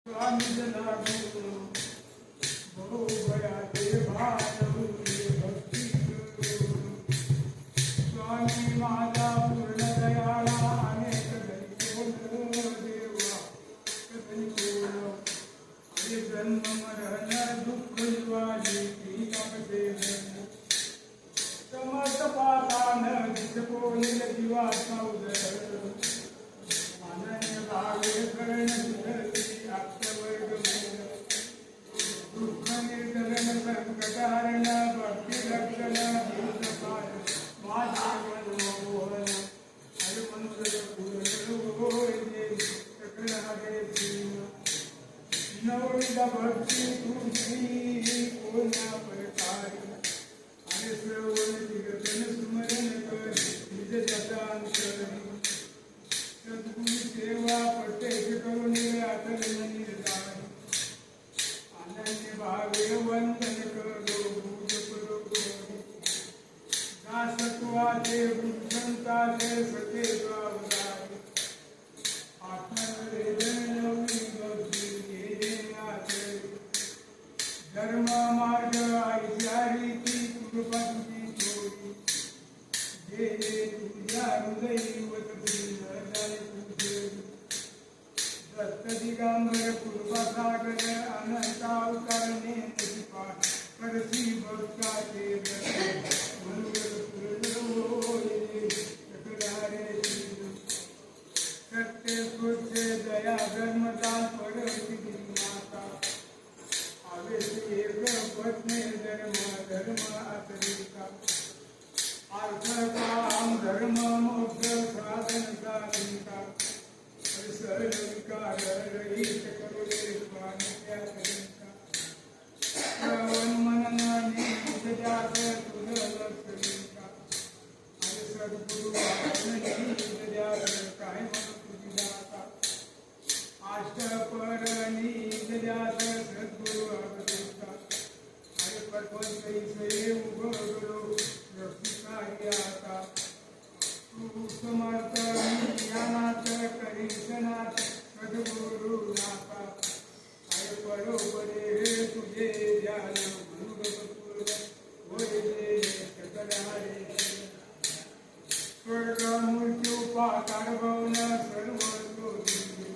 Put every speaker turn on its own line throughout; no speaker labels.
स्वामी जनार्दन बहु भयाते भानवते भक्ती स्वामी माझा पूर्ण दयाळा अनेक धनी देवा कधी कोण अरे जन्म मरण दुःख निवारी ती समर्थ पादान दिसपोनील जीवात्मा उदर अनन्य भावे करण सुधरती आप्तवर्ग दुःख निर्धरण संकटहरण भक्ती रक्षण भूतपाल माझे मनमोहन हरि मंत्र पूर्ण चक्रहरे नवविध भक्ती तुझी कोणा प्रकारे अरे श्रवण विगतन स्मरण कर निज जतांतरी सद्गुरु सेवा प्रत्यक्ष करून अटल निर्धार अनन्य भावे वंदन करो पूज करो दासत्वाचे भूषंताचे सते स्वावधारी आत्मनिवेदन नववी भक्ती धर्म मार्ग ऐशारीती कृपा तुझी थोडी जे तुझ्या हृदयी दत्त दिगंबर कृपा सागर अनंत अवतारणे तुझी पाठ करसी भक्ताचे सत्य स्वच्छ दया धर्मदान परती माता आवेश एक पत्नी धर्म अतिरिका अर्थ काम धर्म मोक्ष साधन साधिका सरल विकार रहित करुणे स्वामी श्रवण मननाने निजात तुझ लक्षणिका अरे सद्गुरु निजात काय मन तुझी दाता अष्टपरणी निजात सद्गुरु अवधूता अरे पटवंतई से उभरो रक्षिता तू समर्थ ज्ञानात करीशनात सद्गुरु नाथा अरे बरोबरे तुझे ध्यान गुरुगपूर्व होय सकलहारे स्वर्ग मृत्यू पाताळ भवन सर्व सोडिले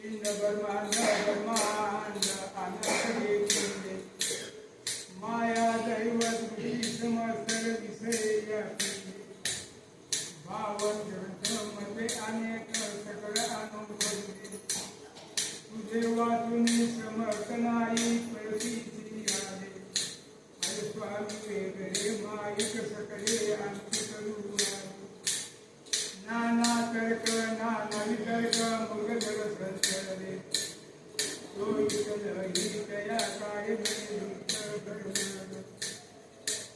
इंद ब्रह्मांड अनंत देखिले माया दैवत बुद्धी समस्तर विषय भावन ग्रंथमध्ये अनेक सकळ अनुभवले तुझे वाचून समर्थ नाही प्रतीची आले अरे स्वामी वेगळे माईक सकळे आणखी करू नाना तर्क नाना वितर्क मृगधर संचरले तो ही तया काय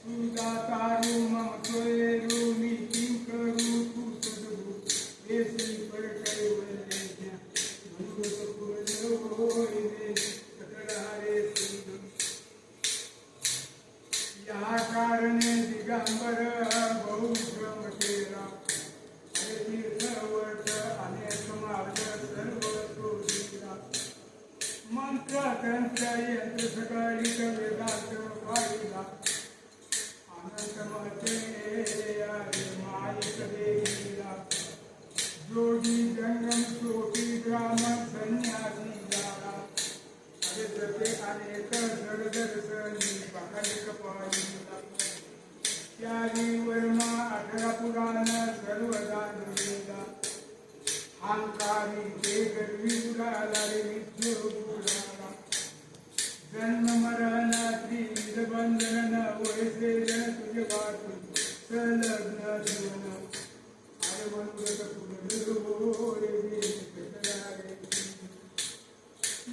तू दातारू मम सोयरू मी किं करू तू सद्गुरु येसी पर कैवल्य मनुष्य पूर्ण होय सकलहारे या कारणे दिगंबर बहुश्रम केला अरे तीर्थवर्त अनेक मार्ग सर्व सोडिला मंत्र तंत्र यंत्र सकळिक वेदांत पाहिला जोगी जंगम सोटी ब्राह्मण संन्यासी झाला अरे जते अनेक जडदर्शनी पाकलिक पाहिला त्यागी वर्मा 18 पुराण सर्व जाणलेला अहंकारी ते गर्वी उडाला रे विद्यो उडाला जन्म मरण त्रिविध बंधन वैसे जन तुझे वाचून संलग्न जीवन अरे वंदत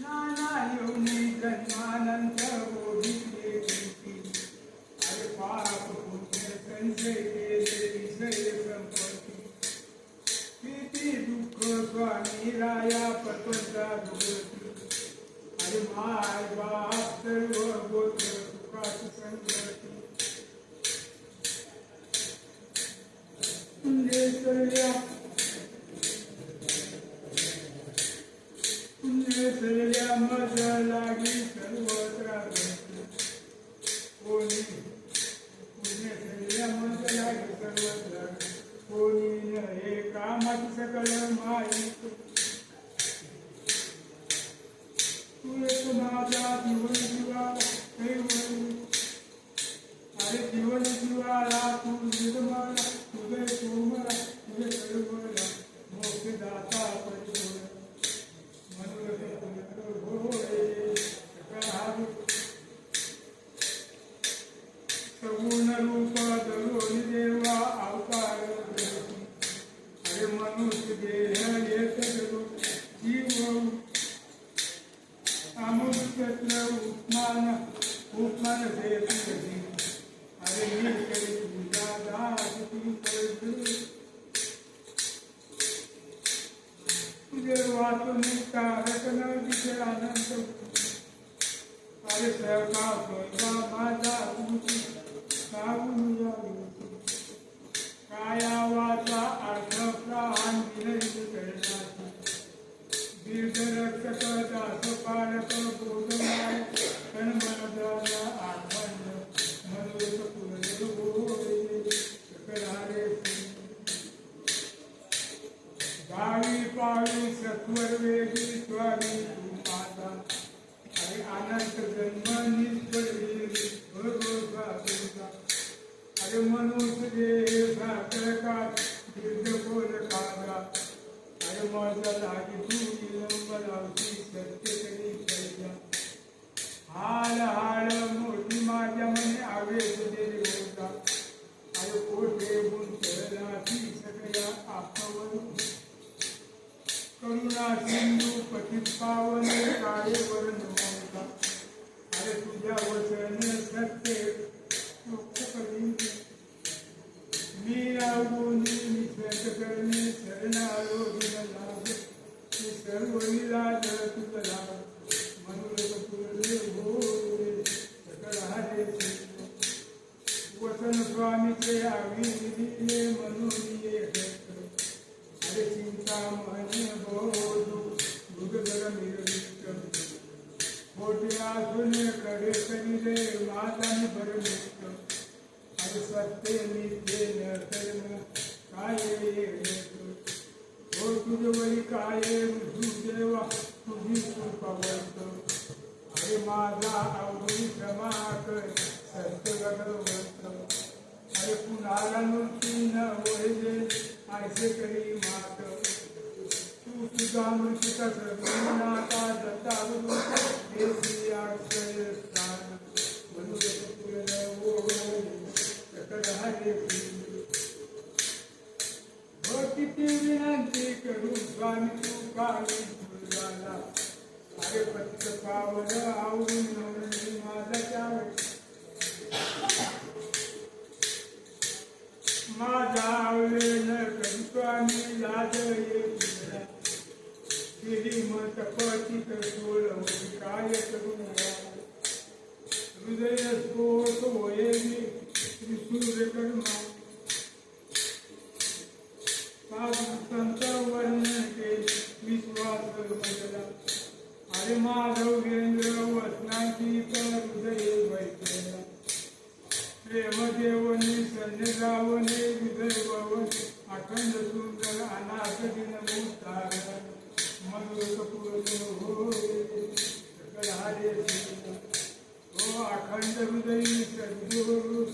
नाना योनी जन्मानंत बोधिले अरे पाप पुण्य संचय केले विषय संपत्ती किती दुःख स्वामी राया पतवंता भगवती अरे माय बाप सर्व गोत्र सुखाची संगती पुण्य शैल्या मज लागी सर्वत्र कोणी पुण्य शैल्या मज लागी सर्वत्र कोणी न हे कामाची सकल माईक तू एक माझा जीवन जीवा अरे जीवन जीवाला तू निर्मळ तुझे कोमल तुझे सर्वळ मोक्षदाता परिपूर्ण सगुण रूप धरून देवा अवतार अरे मनुष्य देह येत जीव अमृतत्व उपमान देत अरे मी करी पूजा दास तुझे वाचून कारक न दिसे आनंद अरे सहका सोयगा माझा तुझी सावून काया वाचा अर्थ प्राण विनयी करण्याची दीर्घ रक्षक दास पालक बोधमाय तन्मनदाना आखंड मनोरथ पुनर्भोगे सकलारे गावी पावी सत्वर वेगी स्वामी तू माझा अरे अनंत जन्म निष्फळ भरोसा तुझा अरे मनुष्य देह साकारका दीर्घ खोल कागा अरे माझा लागी तू विलंब लावती सत्य तरी कैजा हाल हाल मोठी माझ्या मने आवेश देवी होता अरे कोठे गुंतलाची सगळ्या आत्मवर करुणा सिंधू पतित पावने काळे वर्ण होता अरे तुझ्या वचन सत्य मी अवगुणी निषेध करणे शरणारो लाभ ते सर्व विलाज तुझला मनोरथ पुरले भोरे सकल हरे वचन स्वामीचे आवी दिले म्हणून ये अरे चिंता मने बोधू दुर्धर निर्विष्ट मोठे असून कडे करिले माताने भरमिष्ट अरे सत्य नित्य न कर्म काय हो तुझवरी काय ऋतू देवा तुझी कृपा वर्त अरे माझा अवघी क्षमा कर सत्य भगवंत अरे कुणाला मूर्ती न वळले ऐसे करी मात तू तुझा मृत्यूचा सर्वनाथा दत्तावरून देशी आश्रय स्थान मनुष्य पुरन सकल हरे किती विनंती करू स्वामी तू काळी तुझाला अरे पत्त पावन आवडून नवरी माझा चावट माझा आवले न करू स्वामी लाज ये तुझला श्रीमंत पतित सोळवती काय करू हृदय स्फोट होये त्रिसूर्य कर्मा संत वर्णन केले विश्वास बदला अरे माधवेंद्र वसनाची हृदय वैद्यला प्रेमदेवनी सन्निधावने हृदय भवन अखंड सुंदर अनाथ दिन मुक्तार मनोरथ पूर्ण हो सकल हरे हो अखंड हृदय सद्गुरु